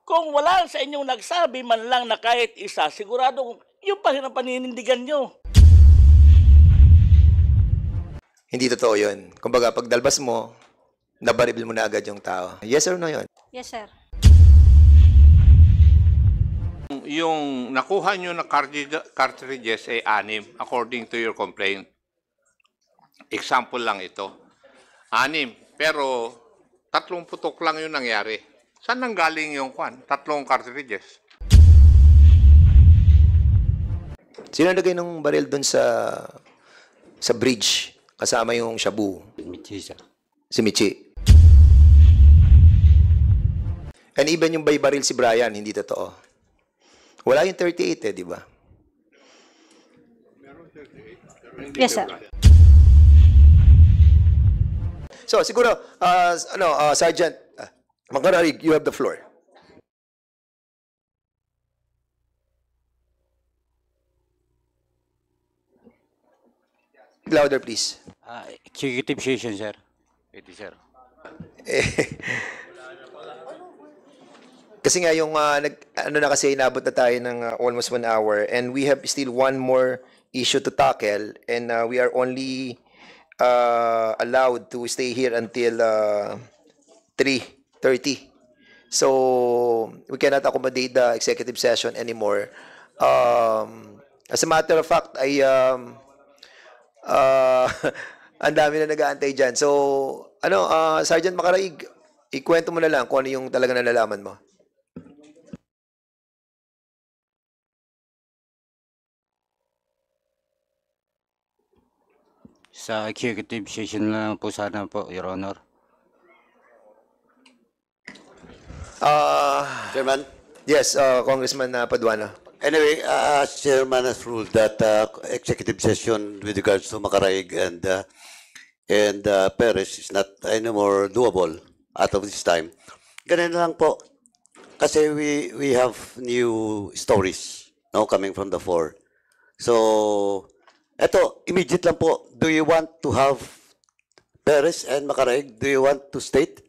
Kung wala sa inyong nagsabi man lang na kahit isa, sigurado yung pa rin ang paninindigan nyo. Hindi totoo yun. Kumbaga, pag dalbas mo, nabaril mo na agad yung tao. Yes or no yun? Yes, sir. Yung nakuha nyo na cartridges ay 6 according to your complaint. Example lang ito. 6, pero 3 putok lang yung nangyari. Saan nanggaling yung 3 cartridges? Sino nagay ng baril dun sa bridge kasama yung Shabu? Michi, sir. Si Michi. And even yung by baril si Brian, hindi totoo. Wala yung 38 di ba? Yes, sir. So, siguro, Sergeant Magararig, you have the floor. Louder, please. Executive session, sir. Pwede, sir. Kasi nga yung kasi inabot na tayo ng almost 1 hour and we have still one more issue to tackle and we are only allowed to stay here until 3:30. So we cannot accommodate the executive session anymore. As a matter of fact, ang dami na nag-aantay dyan. So, Sergeant Macaraig, ikwento mo na lang kung ano yung talaga nalalaman mo. Sa executive session lang po sana po, Your Honor. Chairman? Yes, Congressman Paduano. Anyway, Chairman has ruled that executive session with regards to Macaraig and Perez is not anymore doable out of this time. Ganun lang po. Kasi we have new stories coming from the fore. So, eto, immediate lang po. Do you want to have Perez and Macaraig? Do you want to state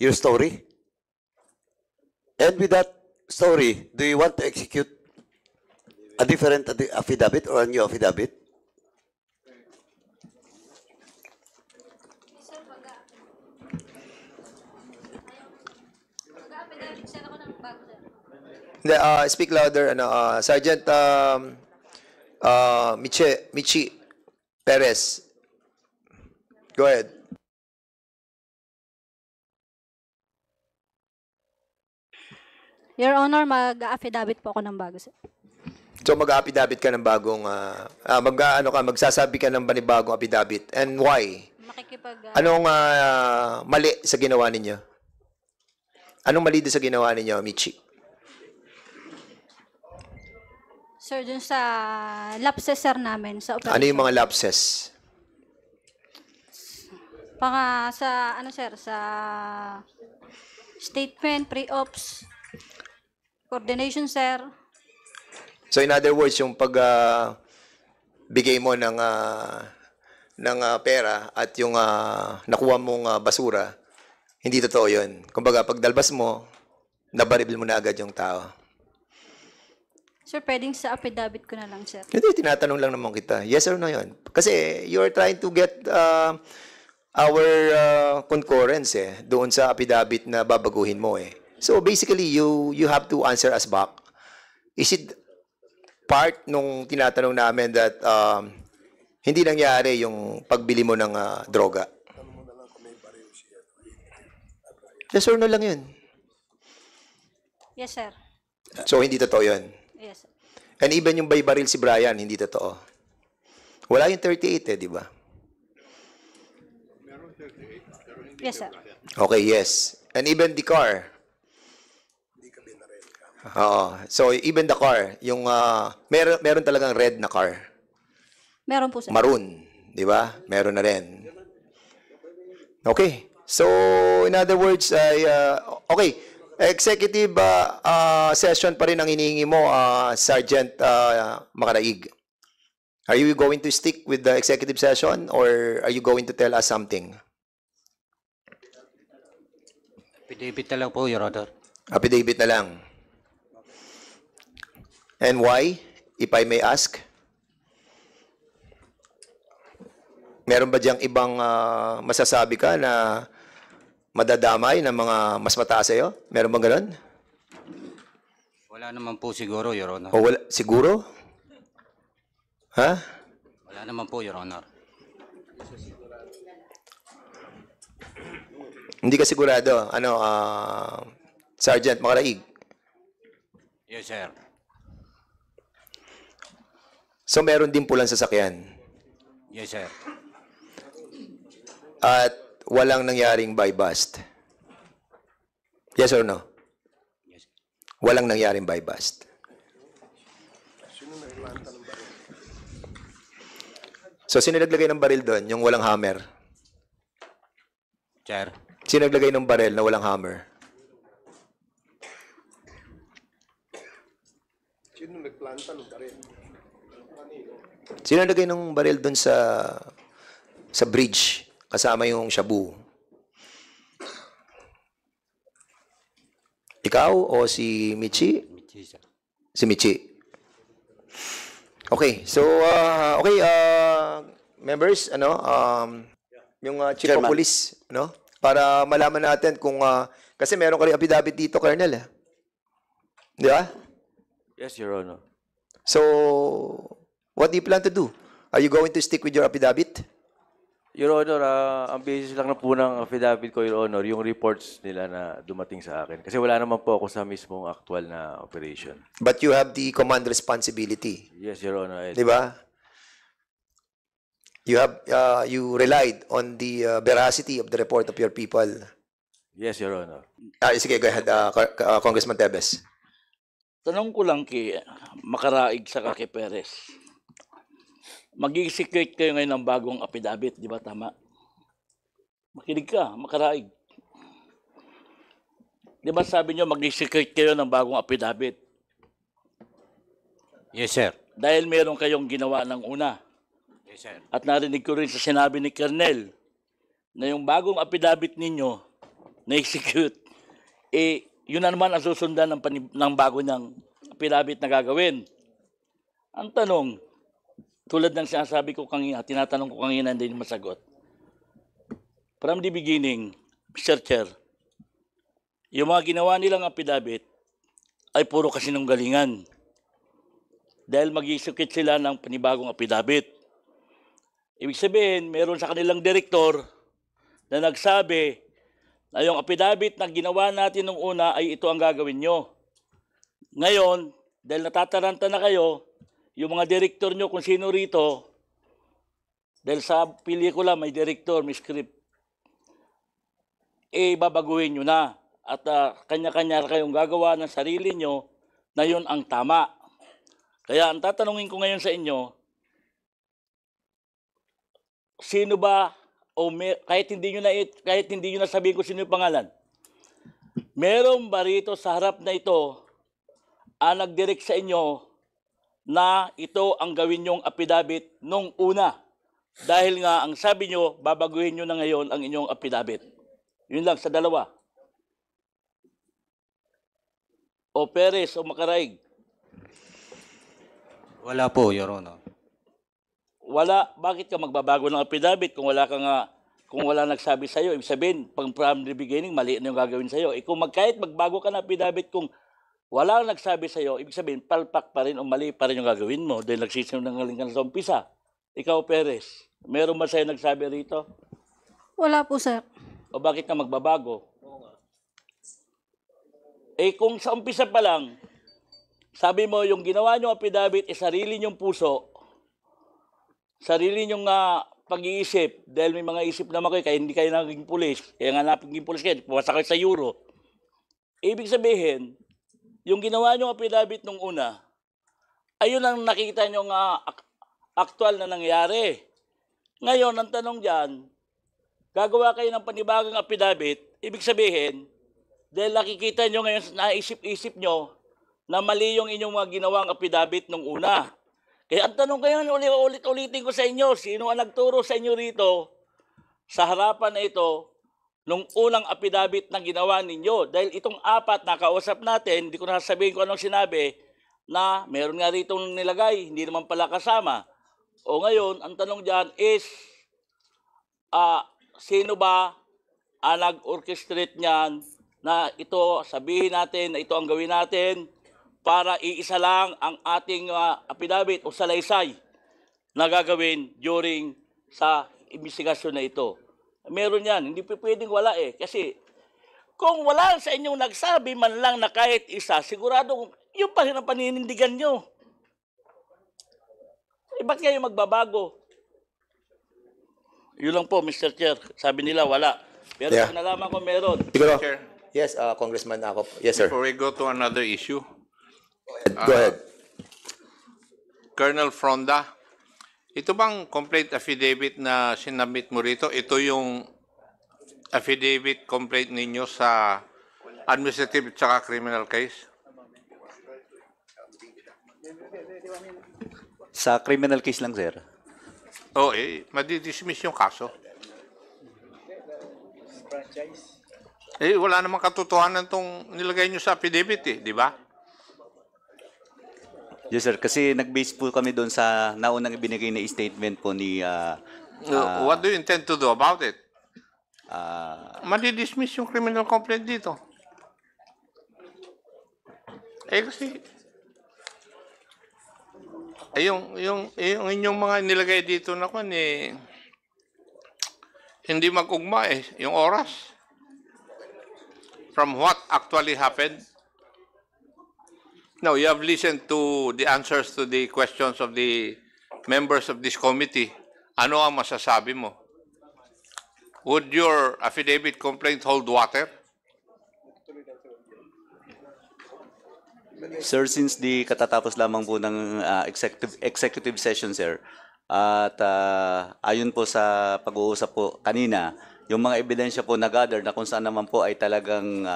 your story? And with that story, do you want to execute a different affidavit or a new affidavit? Speak louder, Sergeant Michi Perez. Go ahead. Your Honor, mag-affidavit po ako ng bago, sir. So mag-affidavit ka ng bagong magsasabi ka ng panibagong affidavit. And why? Anong mali sa ginawa ninyo? Anong mali sa ginawa ninyo, Michi? Sir, dun sa lapses, sir, namin sa operation. Ano yung mga lapses? Sir, sa statement, pre-ops, coordination, sir. So in other words, yung pag bigay mo ng pera at yung nakuha mong basura, hindi totoo yun. Kumbaga, pag dalbas mo, nabaril mo na agad yung tao. Sir, pwedeng sa affidavit ko na lang, sir. Hindi, tinatanong lang naman kita. Yes or no yun? Kasi you're trying to get our concurrence doon sa affidavit na babaguhin mo So basically, you have to answer us back. Is it part nung tinatanong namin that hindi nangyari yung pagbili mo ng droga? Yes or no lang yun? Yes, sir. So hindi totoo yun? Yes, sir. And even yung by baril si Brian, hindi totoo. Wala yung 38 di ba? Yes, sir. Okay, yes. And even the car. So even the car, yung meron talagang red na car. Meron po, sir. Maroon, di ba? Meron na rin. Okay. So in other words, okay, executive session pa rin ang hinihingi mo, Sergeant Macaraig. Are you going to stick with the executive session or are you going to tell us something? Affidavit na lang po, Your Honor. Affidavit na lang. And why, if I may ask? Meron ba diyang ibang masasabi ka na madadamay ng mga mas mataas sa'yo? Meron bang ganun? Wala naman po siguro, Your Honor. O wala, siguro? Ha? Wala naman po, Your Honor. Hindi ka sigurado? Ano, Sergeant Makaraig? Yes, sir. So meron din pulang sasakyan? Yes, sir. At walang nangyaring buy bust? Yes or no? Yes. Walang nangyaring buy bust. So, sino naglagay ng baril doon? Yung walang hammer? Sir. Sino naglagay ng baril na walang hammer? Sino naglagay ng baril doon sa bridge kasama yung shabu? Ikaw o si Michi? Michi, sir. Si Michi. Okay, so members, yung chief of Chairman. police, para malaman natin kung kasi meron ka rin affidavit dito, Colonel. Di ba? Yes, Your Honor. So, what do you plan to do? Are you going to stick with your affidavit? Your Honor, ang basis lang na po ng affidavit ko, Your Honor, yung reports nila na dumating sa akin. Kasi wala naman po ako sa mismong actual na operation. But you have the command responsibility. Yes, Your Honor. Di ba? You relied on the veracity of the report of your people. Yes, Your Honor. Sige, go ahead, Congressman Tebes. Tanong ko lang kay Makaraig sa kay Perez. Mag-execute kayo ngayon ng bagong affidavit, di ba tama? Makinig ka, Makaraig. Di ba sabi nyo mag-execute kayo ng bagong affidavit? Yes, sir. Dahil meron kayong ginawa ng una. Yes, sir. At narinig ko rin sa sinabi ni Colonel na yung bagong affidavit ninyo na-execute, yun na naman ang susundan ng bago niyang affidavit na gagawin. Ang tanong, tulad ng sinasabi ko kanina, tinatanong ko kanina, hindi masagot. From the beginning, Mr. Chair, yung mga ginawa nilang affidavit ay puro kasinunggalingan. Dahil mag-execute sila ng panibagong affidavit. Ibig sabihin, meron sa kanilang direktor na nagsabi na yung affidavit na ginawa natin nung una ay ito ang gagawin nyo. Ngayon, dahil natataranta na kayo, yung mga direktor nyo kung sino rito, dahil sa pelikula may direktor, may script, babaguhin nyo na. At kanya-kanya kayong gagawa ng sarili nyo na yun ang tama. Kaya ang tatanungin ko ngayon sa inyo, sino ba, kahit hindi nyo na sabihin ko sino yung pangalan, meron ba rito sa harap na ito ang nag-direct sa inyo na ito ang gawin nyong affidavit nung una? Dahil nga, ang sabi nyo, babaguhin nyo na ngayon ang inyong affidavit. Yun lang sa dalawa. O Perez o Makaraig. Wala po, Your Honor. Wala, bakit ka magbabago ng affidavit kung wala nagsabi sa iyo? Ibig sabihin, from the beginning, mali na yung gagawin sa iyo. Kung kahit magbago ka ng affidavit kung wala nagsabi sa iyo, ibig sabihin, palpak pa rin o mali pa rin yung gagawin mo dahil nagsisinungaling ka na sa umpisa. Ikaw, Perez, meron ba sa'yo nagsabi rito? Wala po, sir. O bakit ka magbabago? Kung sa umpisa pa lang, sabi mo, yung ginawa nyo affidavit sarili nyong puso, sarili nyong pag-iisip, dahil may mga isip naman kayo, kaya hindi kayo naging pulis, kaya nga naging pulis kayo, puwasa kayo sa Euro. Ibig sabihin, yung ginawa nyo affidavit nung una, ayun ang nakita nyo nga aktual na nangyari. Ngayon, ang tanong dyan, gagawa kayo ng panibagong affidavit, ibig sabihin, dahil nakikita nyo ngayon, naisip-isip nyo, na mali yung inyong mga ginawang affidavit nung una. Kaya ang tanong kayo, ulit-ulitin ko sa inyo, sino ang nagturo sa inyo rito, sa harapan na ito, nung unang affidavit na ginawa ninyo. Dahil itong apat na kausap natin, hindi ko na sasabihin kung anong sinabi, na meron nga rito nilagay, hindi naman pala kasama. O ngayon, ang tanong dyan is, sino ba ang nag-orchestrate niyan na ito, sabihin natin na ito ang gawin natin para iisa lang ang ating affidavit o salaysay na gagawin during sa investigasyon na ito. Meron yan, hindi pwedeng wala eh. Kasi kung wala sa inyong nagsabi man lang na kahit isa, sigurado yung pa rin ang paninindigan nyo. Eh, ba't kayo magbabago? Yun lang po, Mr. Chair. Sabi nila wala. Pero Yeah. kung nalaman ko meron. Siguro. Chair, Yes, Congressman Akop. Yes, sir. before we go to another issue, Go ahead. Colonel Fronda, ito bang complaint affidavit na sinabit mo rito? Ito yung affidavit complaint ninyo sa administrative at criminal case? Sa criminal case lang, sir. O madidismiss yung kaso. Wala namang katotohanan tong nilagay nyo sa affidavit di ba? Yes, sir. Kasi nag-base po kami doon sa naunang ibinigay na statement po ni... What do you intend to do about it? Madidismiss yung criminal complaint dito. Kasi... yung inyong mga nilagay dito na hindi mag-ugma yung oras. From what actually happened. Now, you have listened to the answers to the questions of the members of this committee. Ano ang masasabi mo? Would your affidavit complaint hold water? Sir, since di katatapos lamang po ng executive session, sir, at ayon po sa pag-uusap po kanina, yung mga ebidensya po na-gather na kung saan naman po ay talagang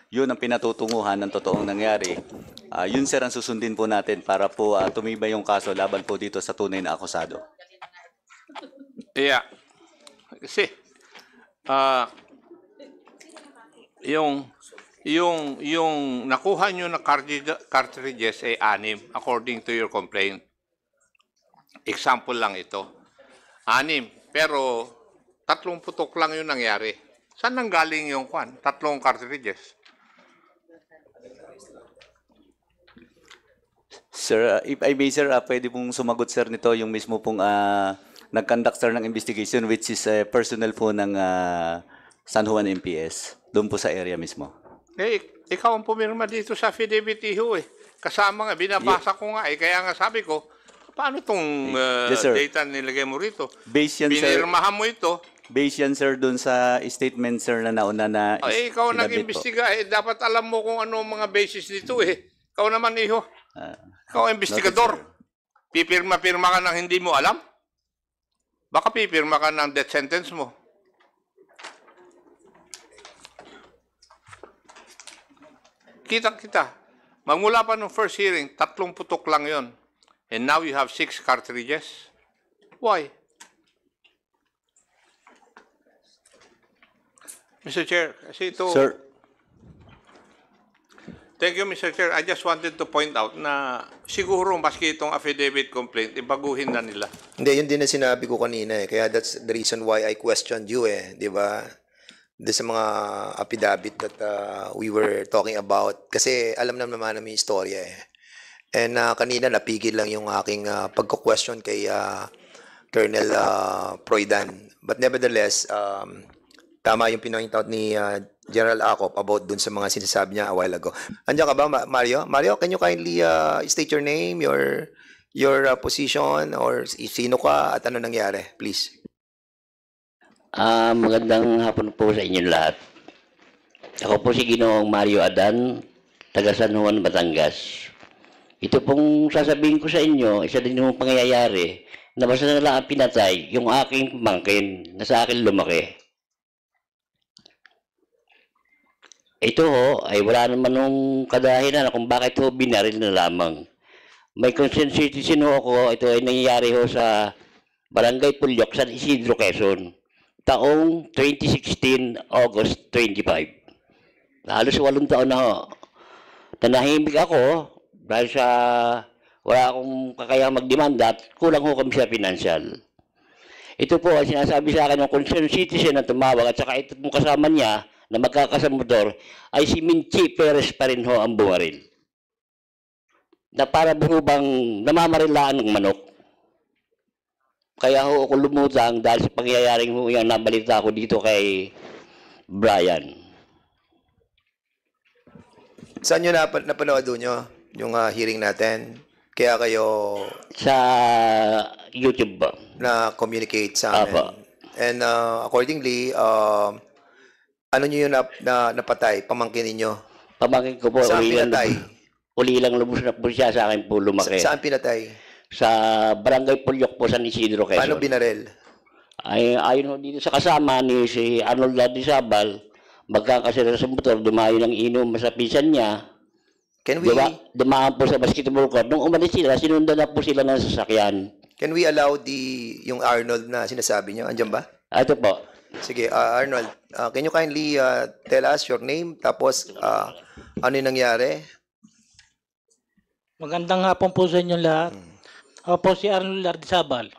yun ang pinatutunguhan ng totoong nangyari, yun, sir, ang susundin po natin para po tumibay yung kaso laban po dito sa tunay na akusado. Yeah. Kasi, yung nakuha nyo na cartridges ay 6 according to your complaint. Example lang ito. 6, pero 3 putok lang yung nangyari. Saan nanggaling yung 3 cartridges? Sir, if I may, sir, pwede pong sumagot, sir, nito yung mismo pong nag-conduct, sir, ng investigation, which is personnel po ng San Juan MPS, doon po sa area mismo. Ikaw ang pumirma dito sa affidavit, iho Kasama nga, binabasa ko nga kaya nga sabi ko, paano itong Yes, sir. data nilagay mo rito? Based yan, sir. Pinirmahan mo ito. Based yan, sir, doon sa statement, sir, na nauna na Ikaw sinabit po. nag-imbestiga. Dapat alam mo kung ano ang mga basis nito Ikaw naman, iho. Ikaw ang investigador. Pipirma-pirma ka ng hindi mo alam? Baka pipirma ka ng death sentence mo. Kita-kita. Magmula pa nung first hearing, 3 putok lang yon. And now you have 6 cartridges. Why? Mr. Chair, kasi ito... Sir, Thank you, Mr. Chair. I just wanted to point out na siguro maski itong affidavit complaint, ibaguhin na nila. Hindi, yun din na sinabi ko kanina Kaya that's the reason why I questioned you di ba? Doon sa mga affidavit that we were talking about. Kasi alam naman namin yung istorya And kanina napigil lang yung aking pagko-question kay Colonel Proydan. But nevertheless, tama yung pinoint out ni General Akop about dun sa mga sinasabi niya a while ago. Andiyan ka ba, Mario? Mario, can you kindly state your name, your position, or sino ka at ano nangyari, please? Magandang hapon po sa inyong lahat. Ako po si Ginoong Mario Adan, taga San Juan, Batangas. Ito pong sasabihin ko sa inyo, isa din yung pangyayari na basta na lang ang pinatay yung aking pamangkin na sa akin lumaki. Ito ay wala naman nung kadahilan kung bakit binaril na lamang. May concerned citizen ako, ito ay nangyayari sa Barangay Pulyok, San Isidro, Quezon. taong 2016, August 25. Halos 8 taon na ho. Nanahimik ako dahil sa wala akong kakayang magdemanda at kulang ho kami sa financial. Ito po ang sinasabi sa akin ng concerned citizen na tumawag at saka ito pong kasama niya na magkakasamotor ay si Minchi Perez pa rin ho ang bumaril. Na para po bang namamarilaan ng manok. Kaya ho ako lumutang dahil sa pangyayaring ho yung nabalita ko dito kay Brian. Saan nyo napanood nyo yung hearing natin? Kaya kayo Sa YouTube ba? na-communicate sa amin. Apo. And accordingly, ano nyo yung napatay? Pamangkin ninyo? Pamangkin ko po, Saan pinatay? uli lang lubos na po siya sa akin po lumaki. Saan pinatay? Sa Barangay Pulyok po, San Isidro, Quezon. Paano binarel? Ay, ayon ho dito sa kasama ni si Arnold Ladisabal, magkakasira sa motor, dumayo ng inom sa pinsan niya. Can we Dumaan po sa basketball court. Nung umalis sila, sinundan na po sila ng sasakyan. can we allow yung Arnold na sinasabi nyo? Andiyan ba? Ito po. Sige, Arnold, can you kindly tell us your name, tapos ano yung nangyari? Magandang hapon po sa inyong lahat. Ako po si Arnold Lardizabal.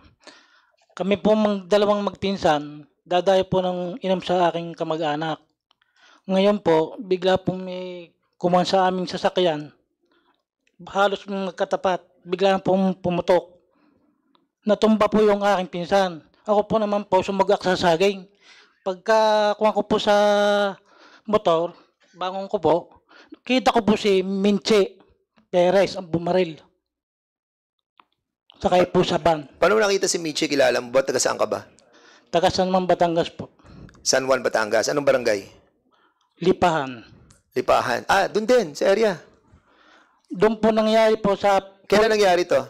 Kami po dalawang magpinsan, dadayo po ng inom sa aking kamag-anak. Ngayon po, bigla po may kuman sa aming sasakyan. Halos magkatapat, bigla pong pumutok. Natumba po yung aking pinsan. Ako po naman po sumagak sa saging. Pagka kuha ko po sa motor, bangon ko po, kita ko po si Minche Perez ang bumaril. Sakay po sa van. Paano mo nakita si Michi? Kilala mo ba? Taga saan ka ba? Taga San Juan, Batangas po. San Juan, Batangas. Anong barangay? Lipahan. Lipahan. Doon din, sa area. Doon po nangyari po sa Kailan nangyari to?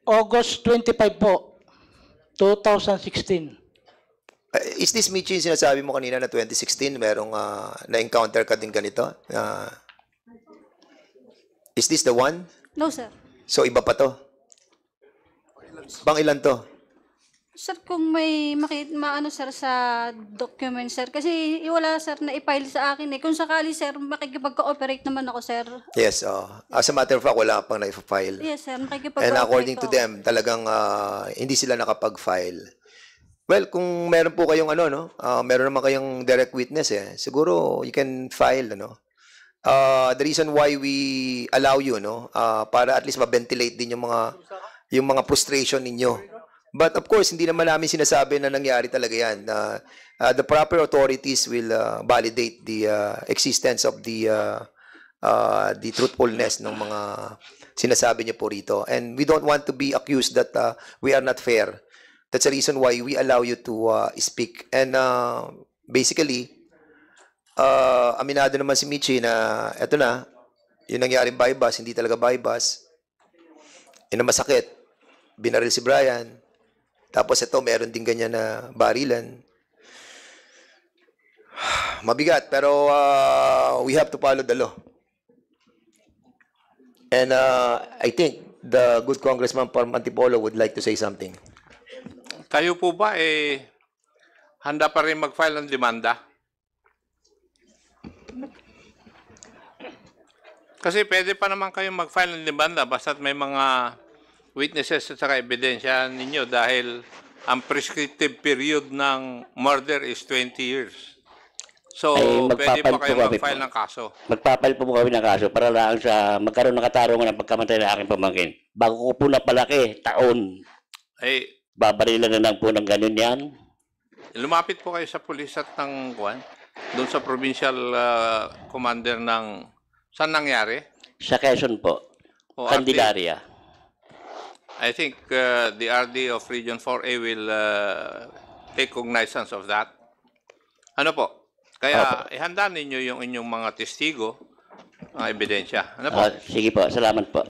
August 25 po, 2016. Is this Michi yung sinasabi mo kanina na 2016, merong na-encounter ka din ganito? Is this the one? No, sir. So, iba pa to? Pang ilan to? Sir, kung may maano sir sa document sir, kasi wala sir na i-file sa akin eh. Kung sakali sir, makikipag-cooperate naman ako sir. Yes, as a matter of fact, wala pang na-file. Yes sir, makikipag-cooperate And according to ako. them, talagang hindi sila nakapag-file. Well, kung meron po kayong meron naman kayong direct witness siguro you can file, the reason why we allow you, para at least ma-ventilate din yung mga frustration ninyo. But of course, hindi naman namin sinasabi na nangyari talaga yan. The proper authorities will validate the existence of the truthfulness ng mga sinasabi niyo po rito. And we don't want to be accused that we are not fair. That's the reason why we allow you to speak. And basically, aminado naman si Michi na eto na, yung nangyaring bypass, hindi talaga bypass. Yun ang masakit. Binaril si Brian. Tapos ito, meron din ganyan na barilan. Mabigat, pero we have to follow the law. And I think the good Congressman from Antipolo would like to say something. Kayo po ba handa pa rin mag-file ng demanda? Kasi pwede pa naman kayong mag-file ng demanda basta't may mga witnesses at saka ebidensya ninyo dahil ang prescriptive period ng murder is 20 years. So, pwede pa kayo mag-file ng kaso. Magpapal po kami ng kaso para lang sa magkaroon ng katarungan ng pagkamatay ng aking pamangkin. Bago ko po napalaki, taon. Babarilan na lang po ng ganun yan. Lumapit po kayo sa pulis at doon sa provincial commander ng saan nangyari? Sa Quezon po. Candelaria. I think the RD of Region 4A will take cognizance of that. Ano po? Kaya ihanda ninyo yung inyong mga testigo, mga ebidensya. Ano po? Sige po, salamat po.